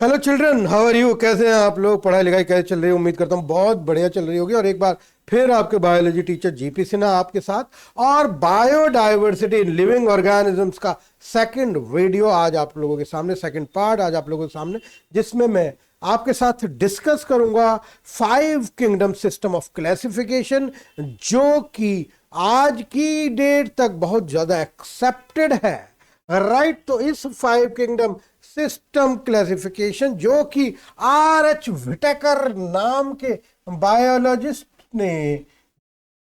Hello children, how are you? कैसे हैं आप लोग? पढ़ाई लिखाई कैसे चल रही है? उम्मीद करता हूँ बहुत बढ़िया चल रही होगी। और एक बार फिर आपके बायोलॉजी टीचर जीपी सिन्हा आपके साथ और बायोडाइवर्सिटी इन लिविंग ऑर्गेनिजम्स का सेकंड वीडियो आज आप लोगों के सामने, सेकंड पार्ट आज आप लोगों के सामने, जिसमें मैं आपके साथ डिस्कस करूंगा 5 किंगडम सिस्टम ऑफ क्लासिफिकेशन, जो कि आज की डेट तक बहुत ज्यादा एक्सेप्टेड है। राइट, तो इस 5 किंगडम सिस्टम क्लासिफिकेशन जो कि आर एच विटेकर नाम के बायोलॉजिस्ट ने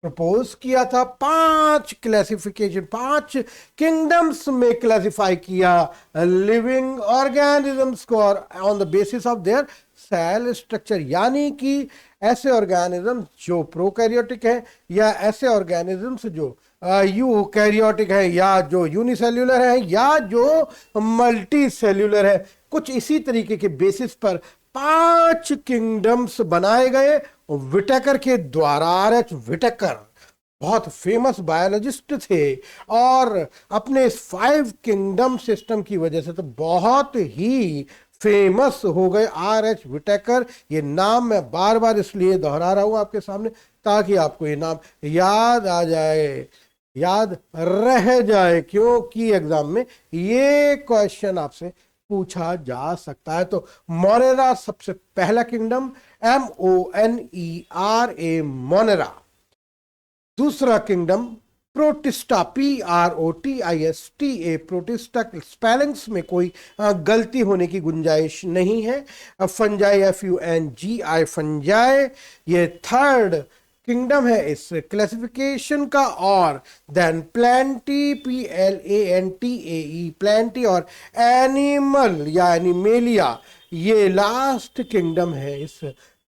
प्रपोज किया था, 5 क्लासिफिकेशन, 5 किंगडम्स में क्लासिफाई किया लिविंग ऑर्गेनिजम्स को, और on the basis of their cell structure, यानी कि ऐसे ऑर्गेनिज्म जो प्रोकैरियोटिक है या ऐसे ऑर्गेनिजम्स जो यूकैरियोटिक है या जो यूनिसेल्यूलर है या जो मल्टी सेल्यूलर है। कुछ इसी तरीके के बेसिस पर 5 किंगडम्स बनाए गए विटेकर के द्वारा। आर एच विटेकर बहुत फेमस बायोलॉजिस्ट थे और अपने इस 5 किंगडम सिस्टम की वजह से तो बहुत ही फेमस हो गए आर एच विटेकर। ये नाम मैं बार बार इसलिए दोहरा रहा हूं आपके सामने ताकि आपको ये नाम याद आ जाए, याद रह जाए, क्योंकि एग्जाम में ये क्वेश्चन आपसे पूछा जा सकता है। तो मोनेरा सबसे पहला किंगडम, MONERA। दूसरा kingdom protista, PROTISTA, protista. Spellings में कोई गलती होने की गुंजाइश नहीं है। फंजाई, FUNGI, फंजाई, ये थर्ड किंगडम है इस क्लासिफिकेशन का। और देन प्लेंटी, PLANTAE, प्लेंटी, और एनिमल या एनिमेलिया, ये लास्ट किंगडम है इस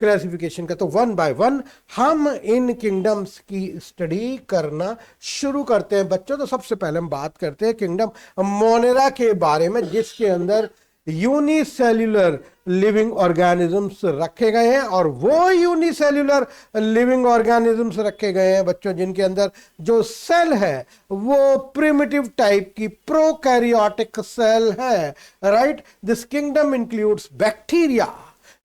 क्लासिफिकेशन का। तो वन बाय वन हम इन किंगडम्स की स्टडी करना शुरू करते हैं बच्चों। तो सबसे पहले हम बात करते हैं किंगडम मोनेरा के बारे में, जिसके अंदर यूनिसेल्यूलर लिविंग ऑर्गेनिजम्स रखे गए हैं। और वो यूनिसेल्यूलर लिविंग ऑर्गेनिजम्स रखे गए हैं बच्चों जिनके अंदर जो सेल है वो प्रिमिटिव टाइप की प्रोकैरियोटिक सेल है। Right, this kingdom includes bacteria,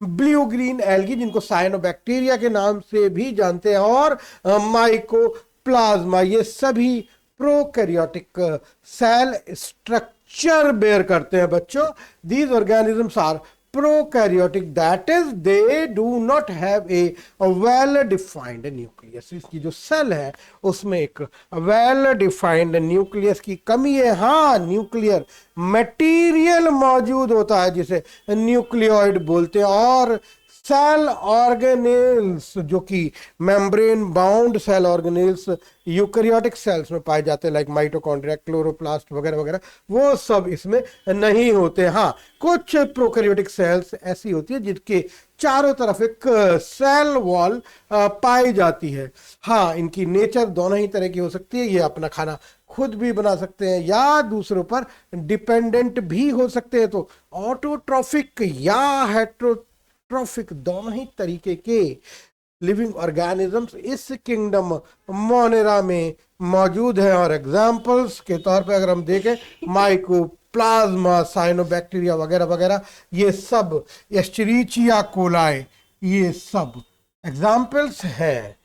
blue green algae जिनको साइनोबैक्टीरिया के नाम से भी जानते हैं, और माइकोप्लाज्मा। ये सभी प्रोकैरियोटिक सेल स्ट्रक्चर बेयर करते हैं बच्चों। These organisms are prokaryotic, that is they do not have a well defined nucleus। इसकी जो सेल है उसमें एक well defined न्यूक्लियस की कमी है। हाँ, न्यूक्लियर मटेरियल मौजूद होता है जिसे न्यूक्लियोइड बोलते हैं। और सेल ऑर्गेनेल्स जो कि membrane bound cell organelles eukaryotic cells में पाए जाते हैं, लाइक माइटोकॉन्ड्रिया, क्लोरोप्लास्ट वगैरह वगैरह, वो सब इसमें नहीं होते। हाँ, कुछ प्रोकैरियोटिक सेल्स ऐसी होती है जिनके चारों तरफ एक सेल वॉल पाई जाती है। हाँ, इनकी नेचर दोनों ही तरह की हो सकती है। ये अपना खाना खुद भी बना सकते हैं या दूसरों पर डिपेंडेंट भी हो सकते हैं। तो ऑटोट्रॉफिक या हेट्रोट्रॉफिक दोनों ही तरीके के लिविंग ऑर्गेनिजम्स इस किंगडम मोनेरा में मौजूद हैं। और एग्जाम्पल्स के तौर पे अगर हम देखें, माइकोप्लाज्मा, साइनोबैक्टीरिया वगैरह वगैरह, ये सब, एस्चेरिचिया कोलाई, ये सब एग्जाम्पल्स हैं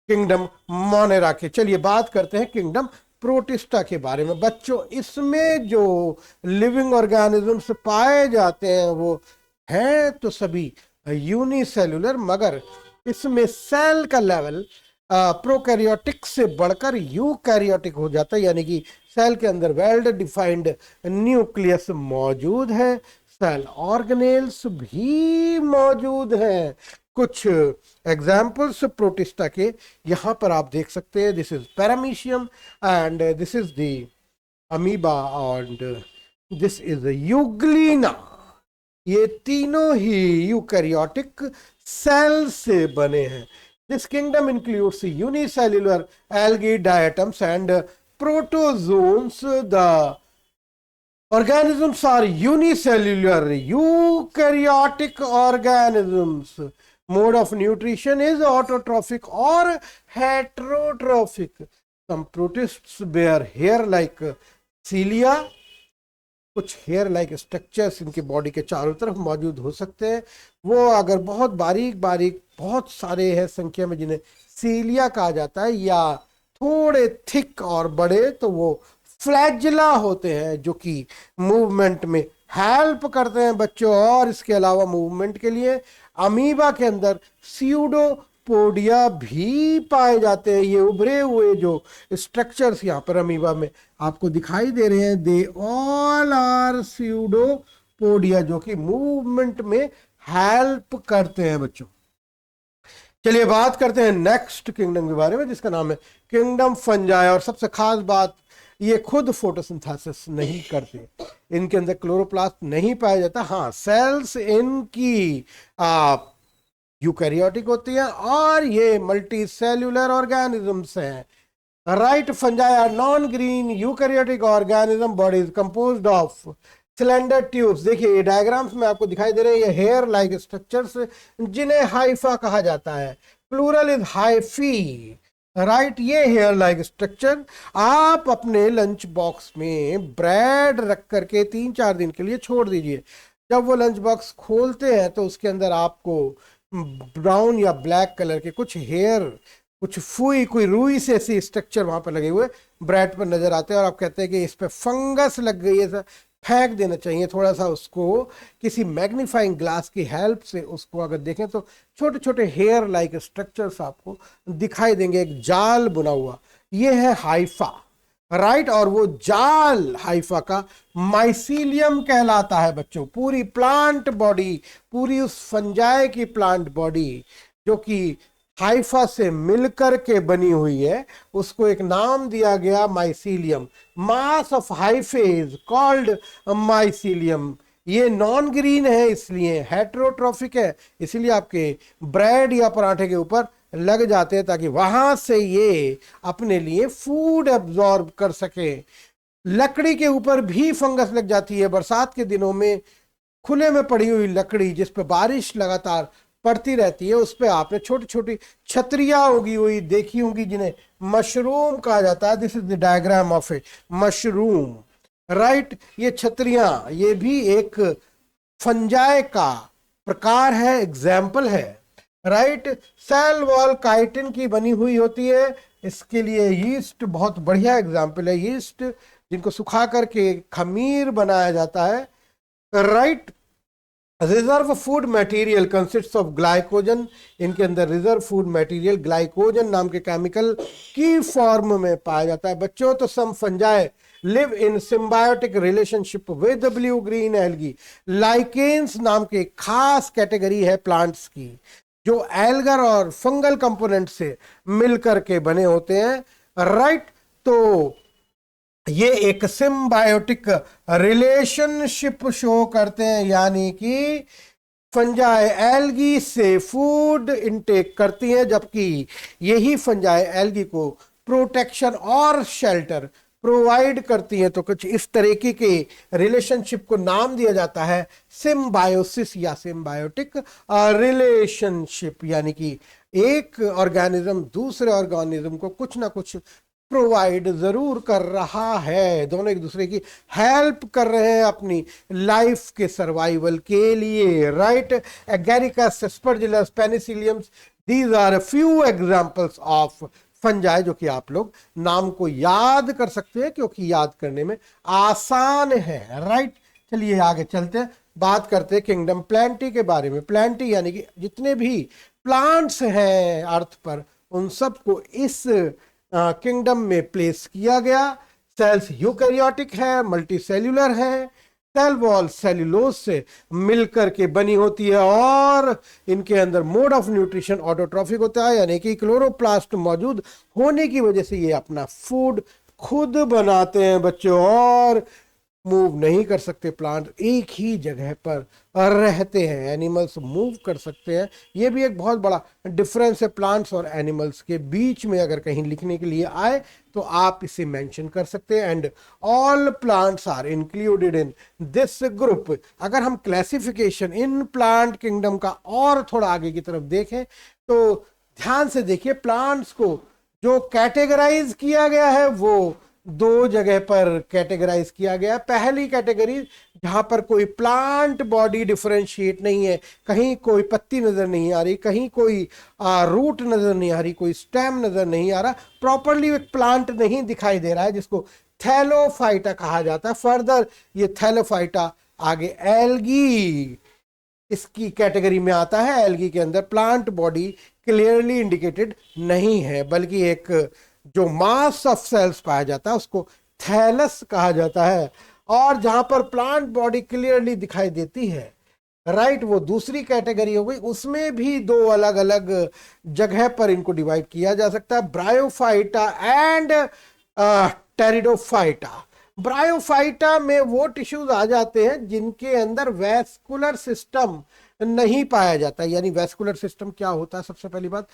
किंगडम मोनेरा के। चलिए बात करते हैं किंगडम प्रोटिस्टा के बारे में बच्चों। इसमें जो लिविंग ऑर्गेनिजम्स पाए जाते हैं वो हैं तो सभी यूनिसेल्यूलर, मगर इसमें सेल का लेवल प्रोकैरियोटिक से बढ़कर यूकैरियोटिक हो जाता है, यानी कि सेल के अंदर वेल डिफाइंड न्यूक्लियस मौजूद है। सेल ऑर्गेनेल्स भी मौजूद हैं। कुछ एग्जाम्पल्स प्रोटिस्टा के यहां पर आप देख सकते हैं। This is paramecium and this is the amoeba and this is Euglena. ये तीनों ही यूकैरियोटिक सेल से बने हैं। This kingdom includes unicellular algae, diatoms and protozoans. The organisms are unicellular eukaryotic organisms. Mode of nutrition is autotrophic or heterotrophic. Some protists bear hair like cilia, कुछ hair like structures इनके body के चारों तरफ मौजूद हो सकते हैं। वो अगर बहुत बारीक बारीक बहुत सारे हैं संख्या में, जिन्हें सीलिया कहा जाता है, या थोड़े थिक और बड़े, तो वो फ्लैजिला होते हैं, जो कि मूवमेंट में हेल्प करते हैं बच्चों। और इसके अलावा मूवमेंट के लिए अमीबा के अंदर स्यूडोपोडिया भी पाए जाते हैं। ये उभरे हुए जो स्ट्रक्चर्स यहाँ पर अमीबा में आपको दिखाई दे रहे हैं, दे ऑल आर स्यूडोपोडिया, जो कि मूवमेंट में हेल्प करते हैं बच्चों। चलिए बात करते हैं नेक्स्ट किंगडम के बारे में, जिसका नाम है किंगडम फंजाई। और सबसे खास बात, ये खुद फोटोसिंथेसिस नहीं करते, इनके अंदर क्लोरोप्लास्ट नहीं पाया जाता। हाँ, सेल्स इनकी यूकैरियोटिक होती हैं और ये मल्टी सेल्यूलर ऑर्गेनिजम्स हैं। Right, fungi are non green eukaryotic organism bodies composed of cylinder tubes. देखिए ये डायग्राम्स में आपको दिखाई दे रहे हैं, ये हेयर लाइक स्ट्रक्चर्स जिन्हें हाइफा कहा जाता है, प्लूरल इज हाइफी। राइट, ये हेयर लाइक स्ट्रक्चर आप अपने लंच बॉक्स में ब्रेड रख करके 3-4 दिन के लिए छोड़ दीजिए। जब वो लंच बॉक्स खोलते हैं तो उसके अंदर आपको ब्राउन या ब्लैक कलर के कुछ हेयर, कुछ कोई रुई से ऐसी स्ट्रक्चर वहां पर लगे हुए ब्रेड पर नजर आते हैं, और आप कहते हैं कि इस पे फंगस लग गई है, फेंक देना चाहिए। थोड़ा सा उसको किसी मैग्नीफाइंग ग्लास की हेल्प से उसको अगर देखें तो छोटे छोटे हेयर लाइक स्ट्रक्चर्स आपको दिखाई देंगे, एक जाल बुना हुआ। ये है हाइफा। राइट, और वो जाल हाइफा का माइसीलियम कहलाता है बच्चों। पूरी प्लांट बॉडी, पूरी उस फंजाई की प्लांट बॉडी जो कि हाइफा से मिलकर के बनी हुई है, उसको एक नाम दिया गया mycelium. Mass of hyphae is called mycelium. ये नॉन ग्रीन है, इसलिए हेटेरोट्रॉफिक है, इसलिए आपके ब्रेड या पराठे के ऊपर लग जाते हैं ताकि वहां से ये अपने लिए फूड एब्जॉर्ब कर सके। लकड़ी के ऊपर भी फंगस लग जाती है बरसात के दिनों में। खुले में पड़ी हुई लकड़ी जिस पे बारिश लगातार पड़ती रहती है, उस पे आपने छोटी छोटी छतरियां उगी हुई देखी होंगी, जिन्हें मशरूम कहा जाता है। This is the diagram of A mushroom. Right, ये छतरियां, ये भी एक फंजाई का प्रकार है, एग्जाम्पल है। राइट, सेल वॉल काइटिन की बनी हुई होती है। इसके लिए यीस्ट बहुत बढ़िया एग्जाम्पल है, यीस्ट जिनको सुखा करके खमीर बनाया जाता है। Right, reserve food material consist of glycogen. इनके अंदर रिजर्व फूड मटेरियल ग्लाइकोजन नाम के केमिकल की फॉर्म में पाया जाता है बच्चों। तो some fungi live in symbiotic relationship with blue green algae. Lichens नाम के खास कैटेगरी है प्लांट्स की, जो एल्गर और फंगल कंपोनेंट से मिलकर के बने होते हैं। राइट, तो ये एक सिम्बायोटिक रिलेशनशिप शो करते हैं, यानी कि फंजाई एल्गी से फूड इनटेक करती हैं, जबकि यही फंजाई एल्गी को प्रोटेक्शन और शेल्टर प्रोवाइड करती हैं। तो कुछ इस तरीके के रिलेशनशिप को नाम दिया जाता है सिम्बायोसिस या सिम्बायोटिक रिलेशनशिप, यानी कि एक ऑर्गेनिज्म दूसरे ऑर्गेनिज्म को कुछ ना कुछ प्रोवाइड जरूर कर रहा है, दोनों एक दूसरे की हेल्प कर रहे हैं अपनी लाइफ के सर्वाइवल के लिए। Right, Agaricus, Aspergillus, penicilliums, these are a few examples of fungi, जो कि आप लोग नाम को याद कर सकते हैं क्योंकि याद करने में आसान है। राइट, चलिए आगे चलते हैं, बात करते हैं किंगडम प्लांटी के बारे में। प्लांटी यानी कि जितने भी प्लांट्स हैं अर्थ पर, उन सबको इस किंगडम में प्लेस किया गया। सेल्स यूकैरियोटिक है, मल्टी सेल्यूलर है, सेल वॉल सेल्यूलोज से मिलकर के बनी होती है, और इनके अंदर मोड ऑफ न्यूट्रिशन ऑटोट्रॉफिक होता है, यानी कि क्लोरोप्लास्ट मौजूद होने की वजह से ये अपना फूड खुद बनाते हैं बच्चों, और मूव नहीं कर सकते। प्लांट एक ही जगह पर रहते हैं, एनिमल्स मूव कर सकते हैं। ये भी एक बहुत बड़ा डिफरेंस है प्लांट्स और एनिमल्स के बीच में। अगर कहीं लिखने के लिए आए तो आप इसे मेंशन कर सकते हैं। And all plants are included in this group. अगर हम क्लासिफिकेशन इन प्लांट किंगडम का और थोड़ा आगे की तरफ देखें तो ध्यान से देखिए, प्लांट्स को जो कैटेगराइज किया गया है वो दो जगह पर कैटेगराइज किया गया। पहली कैटेगरी जहां पर कोई प्लांट बॉडी डिफरेंशिएट नहीं है, कहीं कोई पत्ती नजर नहीं आ रही, कहीं कोई रूट नजर नहीं आ रही, कोई स्टेम नजर नहीं आ रहा, प्रॉपरली एक प्लांट नहीं दिखाई दे रहा है, जिसको थैलोफाइटा कहा जाता है। फर्दर ये थैलोफाइटा आगे एल्गी इसकी कैटेगरी में आता है। एल्गी के अंदर प्लांट बॉडी क्लियरली इंडिकेटेड नहीं है, बल्कि एक जो मास ऑफ सेल्स पाया जाता है उसको थैलस कहा जाता है। और जहां पर प्लांट बॉडी क्लियरली दिखाई देती है, राइट, वो दूसरी कैटेगरी हो गई। उसमें भी दो अलग अलग जगह पर इनको डिवाइड किया जा सकता है, ब्रायोफाइटा एंड टेरिडोफाइटा। ब्रायोफाइटा में वो टिश्यूज आ जाते हैं जिनके अंदर वैस्कुलर सिस्टम नहीं पाया जाता। यानी वैस्कुलर सिस्टम क्या होता है? सबसे पहली बात,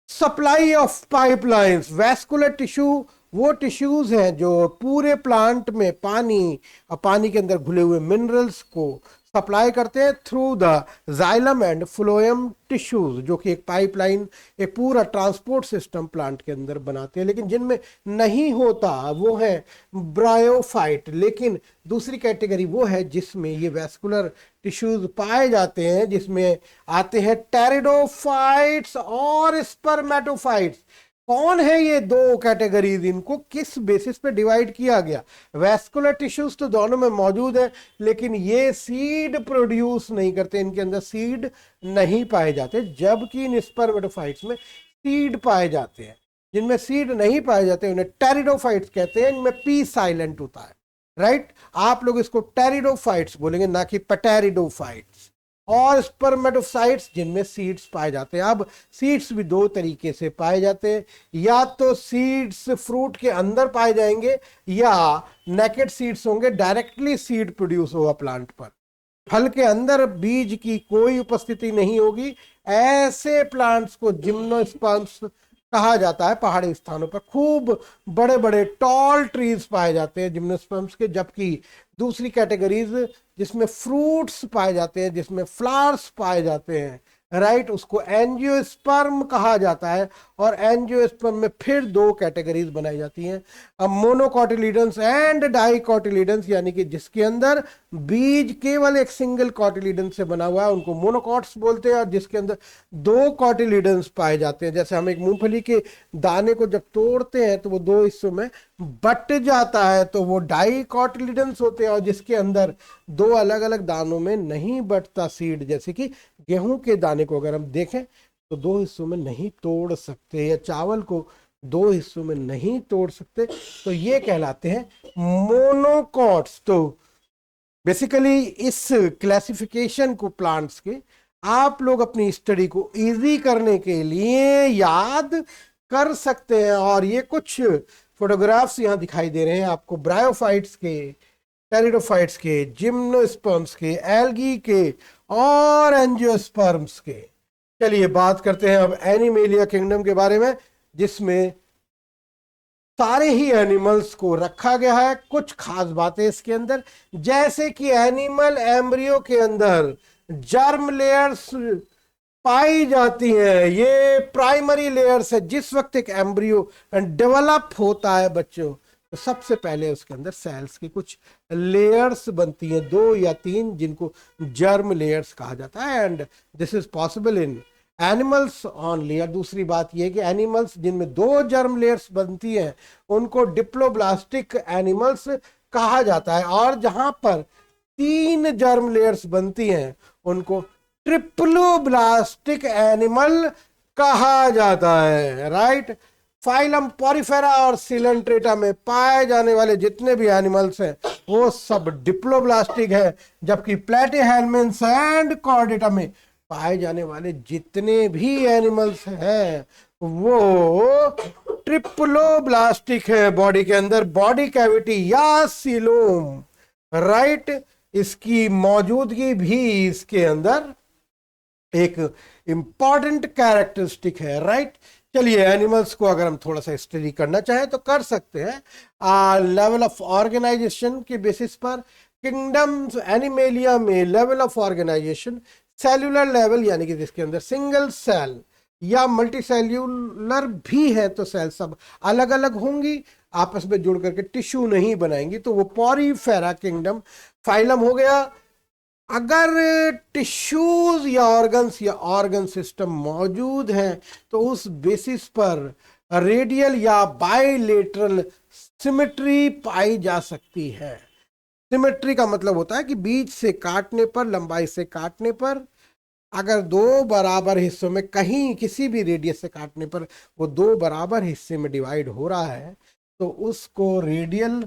supply of pipelines. Vascular tissue वो टिश्यूज हैं जो पूरे प्लांट में पानी के अंदर घुले हुए मिनरल्स को सप्लाई करते हैं through the xylem and phloem tissues, जो कि एक पाइपलाइन, एक पूरा ट्रांसपोर्ट सिस्टम प्लांट के अंदर बनाते हैं। लेकिन जिनमें नहीं होता वो है ब्रायोफाइट। लेकिन दूसरी कैटेगरी वो है जिसमें ये वैस्कुलर टिश्यूज पाए जाते हैं, जिसमें आते हैं टेरिडोफाइट्स और स्पर्मेटोफाइट्स। कौन है ये दो कैटेगरीज? इनको किस बेसिस पे डिवाइड किया गया? वैस्कुलर टिश्यूज तो दोनों में मौजूद है, लेकिन ये सीड प्रोड्यूस नहीं करते, इनके अंदर सीड नहीं पाए जाते, जबकि इन स्पर्मेटोफाइट्स में सीड पाए जाते हैं। जिनमें सीड नहीं पाए जाते उन्हें टेरिडोफाइट्स कहते हैं। इनमें पी साइलेंट होता है, राइट। आप लोग इसको टेरिडोफाइट्स बोलेंगे, ना कि पेटेरिडोफाइट्स। और स्पर्मेटोसाइट्स जिनमें सीड्स पाए जाते हैं। अब सीड्स भी दो तरीके से पाए जाते हैं, या तो सीड्स फ्रूट के अंदर पाए जाएंगे, या नेकेड सीड्स होंगे, डायरेक्टली सीड प्रोड्यूस होगा प्लांट पर, फल के अंदर बीज की कोई उपस्थिति नहीं होगी। ऐसे प्लांट्स को जिम्नोस्पर्म्स कहा जाता है। पहाड़ी स्थानों पर खूब बड़े बड़े टॉल ट्रीज पाए जाते हैं जिम्नोस्पर्म्स के, जबकि दूसरी कैटेगरीज जिसमें फ्रूट्स पाए जाते हैं, जिसमें फ्लावर्स पाए जाते हैं, राइट, उसको एंजियोस्पर्म कहा जाता है। और एंजियोस्पर्म में फिर दो कैटेगरीज बनाई जाती हैं, अब मोनोकॉटिलीडन्स एंड डाइकॉटिलीडन्स, यानी कि जिसके अंदर बीज केवल एक सिंगल कॉटिलीडन से बना हुआ है उनको मोनोकॉट्स बोलते हैं, और जिसके अंदर दो कॉटिलीडन्स पाए जाते हैं। जैसे हम एक मूंगफली के दाने को जब तोड़ते हैं तो वो दो हिस्सों में बट जाता है, तो वो डाइकॉटिलीडन्स होते हैं। और जिसके अंदर दो अलग अलग दानों में नहीं बटता सीड, जैसे कि गेहूं के दाने को अगर हम देखें तो दो हिस्सों में नहीं तोड़ सकते, या चावल को दो हिस्सों में नहीं तोड़ सकते, तो ये कहलाते हैं मोनोकॉट्स। तो बेसिकली इस क्लासिफिकेशन को प्लांट्स के आप लोग अपनी स्टडी को इजी करने के लिए याद कर सकते हैं। और ये कुछ फोटोग्राफ्स यहाँ दिखाई दे रहे हैं आपको, ब्रायोफाइट्स के, टेरिडोफाइट्स के, जिम्नोस्पर्म्स के, एल्गी के और एंजियोस्पर्म्स के। चलिए बात करते हैं अब एनिमेलिया किंगडम के बारे में, जिसमें सारे ही एनिमल्स को रखा गया है। कुछ खास बातें इसके अंदर, जैसे कि एनिमल एम्ब्रियो के अंदर जर्म लेयर्स पाई जाती हैं। ये प्राइमरी लेयर्स है। जिस वक्त एक एम्ब्रियो डेवलप होता है बच्चों, तो सबसे पहले उसके अंदर सेल्स की कुछ लेयर्स बनती हैं, 2 या 3, जिनको जर्म लेयर्स कहा जाता है। And this is possible in animals only. और दूसरी बात यह कि एनिमल्स जिनमें 2 जर्म लेयर्स बनती हैं उनको डिप्लोब्लास्टिक एनिमल्स कहा जाता है, और जहां पर 3 जर्म लेयर्स बनती हैं उनको ट्रिप्लोब्लास्टिक एनिमल कहा जाता है, राइट। फाइलम पॉरीफेरा और सिलेंट्रेटा में पाए जाने वाले जितने भी एनिमल्स हैं वो सब डिप्लोब्लास्टिक है, जबकि प्लेटिहेल्मिन्थ्स एंड कॉर्डेटा में पाए जाने वाले जितने भी एनिमल्स हैं वो ट्रिप्लोब्लास्टिक है। बॉडी के अंदर बॉडी कैविटी या सीलोम, राइट, इसकी मौजूदगी भी इसके अंदर एक इंपॉर्टेंट कैरेक्टरिस्टिक है, राइट। चलिए एनिमल्स को अगर हम थोड़ा सा स्टडी करना चाहें तो कर सकते हैं। लेवल ऑफ ऑर्गेनाइजेशन के बेसिस पर किंगडम्स एनिमेलिया में level of organisation cellular level, यानी कि जिसके अंदर सिंगल सेल या मल्टीसेल्यूलर भी है तो सेल सब अलग अलग होंगी, आपस में जुड़ करके टिश्यू नहीं बनाएंगी, तो वो पॉरीफेरा किंगडम फाइलम हो गया। अगर टिश्यूज या ऑर्गन सिस्टम मौजूद हैं तो उस बेसिस पर रेडियल या बाइलेटरल सिमेट्री पाई जा सकती है। सिमेट्री का मतलब होता है कि बीच से काटने पर, लंबाई से काटने पर, अगर दो बराबर हिस्सों में कहीं किसी भी रेडियस से काटने पर वो दो बराबर हिस्से में डिवाइड हो रहा है तो उसको रेडियल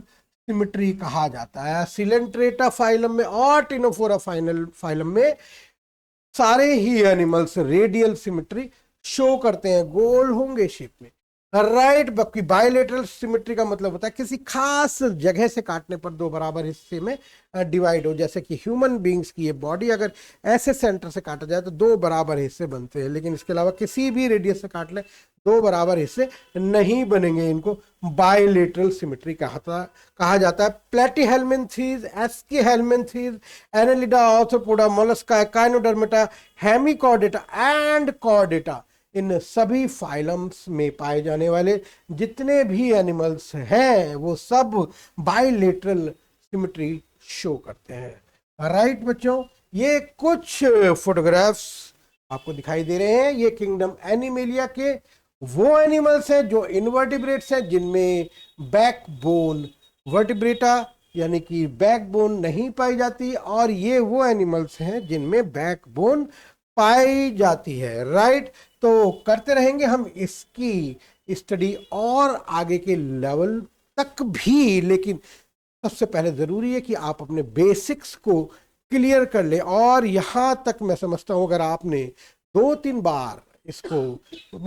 सिमेट्री कहा जाता है। सिलेंट्रेटा फाइलम में और टिनोफोरा फाइलम में सारे ही एनिमल्स रेडियल सिमेट्री शो करते हैं, गोल होंगे शेप में, राइट। बाकी बायलेटरल सिमेट्री का मतलब होता है किसी खास जगह से काटने पर दो बराबर हिस्से में डिवाइड हो, जैसे कि ह्यूमन बींग्स की ये बॉडी अगर ऐसे सेंटर से काटा जाए तो दो बराबर हिस्से बनते हैं, लेकिन इसके अलावा किसी भी रेडियस से काट ले दो बराबर हिस्से नहीं बनेंगे, इनको बायलेटरल सिमेट्री कहा जाता है। Platyhelminthes, Aschelminthes, Annelida, Arthropoda, Mollusca, Echinodermata, Hemichordata and Chordata, इन सभी फाइलम्स में पाए जाने वाले जितने भी एनिमल्स हैं वो सब बाइलेटरल सिमेट्री शो करते हैं, राइट बच्चों। ये कुछ फोटोग्राफ्स आपको दिखाई दे रहे हैं, ये किंगडम एनिमेलिया के वो एनिमल्स हैं जो इनवर्टिब्रेट्स हैं, जिनमें बैकबोन, वर्टिब्रेटा यानी कि बैकबोन नहीं पाई जाती, और ये वो एनिमल्स हैं जिनमें बैकबोन पाई जाती है, राइट। तो करते रहेंगे हम इसकी स्टडी और आगे के लेवल तक भी, लेकिन सबसे पहले ज़रूरी है कि आप अपने बेसिक्स को क्लियर कर ले। और यहाँ तक मैं समझता हूँ अगर आपने 2-3 बार इसको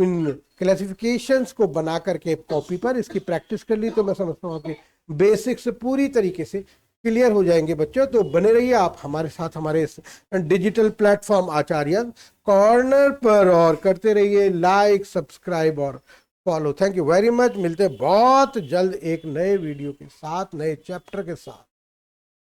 इन क्लासिफिकेशंस को बना करके कॉपी पर इसकी प्रैक्टिस कर ली तो मैं समझता हूँ कि बेसिक्स पूरी तरीके से क्लियर हो जाएंगे बच्चों। तो बने रहिए आप हमारे साथ हमारे इस डिजिटल प्लेटफॉर्म आचार्य कॉर्नर पर, और करते रहिए लाइक, सब्सक्राइब और follow. Thank you very much. मिलते हैं बहुत जल्द एक नए वीडियो के साथ, नए चैप्टर के साथ।